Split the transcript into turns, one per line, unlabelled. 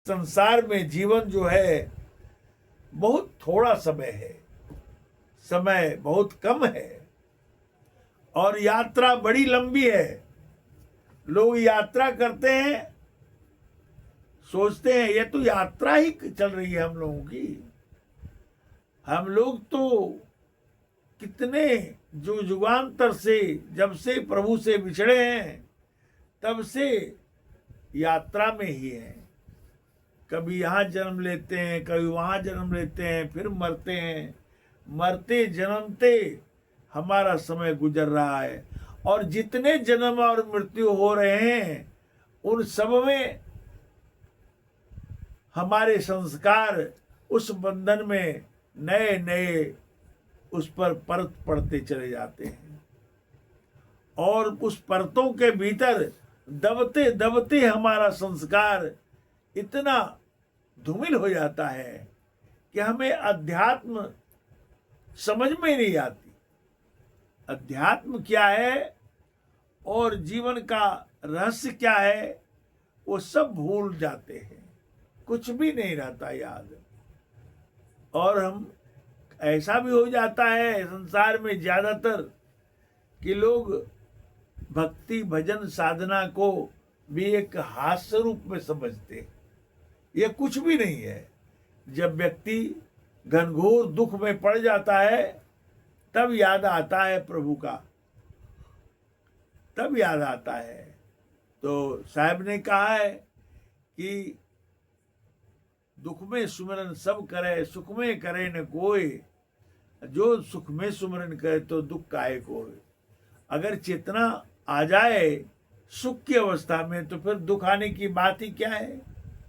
संसार में जीवन जो है बहुत थोड़ा समय है, समय बहुत कम है और यात्रा बड़ी लंबी है। लोग यात्रा करते हैं, सोचते हैं ये तो यात्रा ही चल रही है हम लोगों की। हम लोग तो कितने जो युगांतर से, जब से प्रभु से बिछड़े हैं तब से यात्रा में ही हैं। कभी यहाँ जन्म लेते हैं, कभी वहाँ जन्म लेते हैं, फिर मरते हैं। मरते जन्मते हमारा समय गुजर रहा है और जितने जन्म और मृत्यु हो रहे हैं उन सब में हमारे संस्कार उस बंधन में नए नए उस पर परत पड़ते चले जाते हैं और उस परतों के भीतर दबते दबते हमारा संस्कार इतना धूमिल हो जाता है कि हमें अध्यात्म समझ में नहीं आती। अध्यात्म क्या है और जीवन का रहस्य क्या है वो सब भूल जाते हैं, कुछ भी नहीं रहता याद। और हम ऐसा भी हो जाता है संसार में ज्यादातर कि लोग भक्ति भजन साधना को भी एक हास्य रूप में समझते हैं। ये कुछ भी नहीं है। जब व्यक्ति घनघोर दुख में पड़ जाता है तब याद आता है प्रभु का, तब याद आता है। तो साहब ने कहा है कि दुख में सुमिरन सब करे, सुख में करे न कोई, जो सुख में सुमिरन करे तो दुख काहे कोई। अगर चेतना आ जाए सुख की अवस्था में तो फिर दुख आने की बात ही क्या है।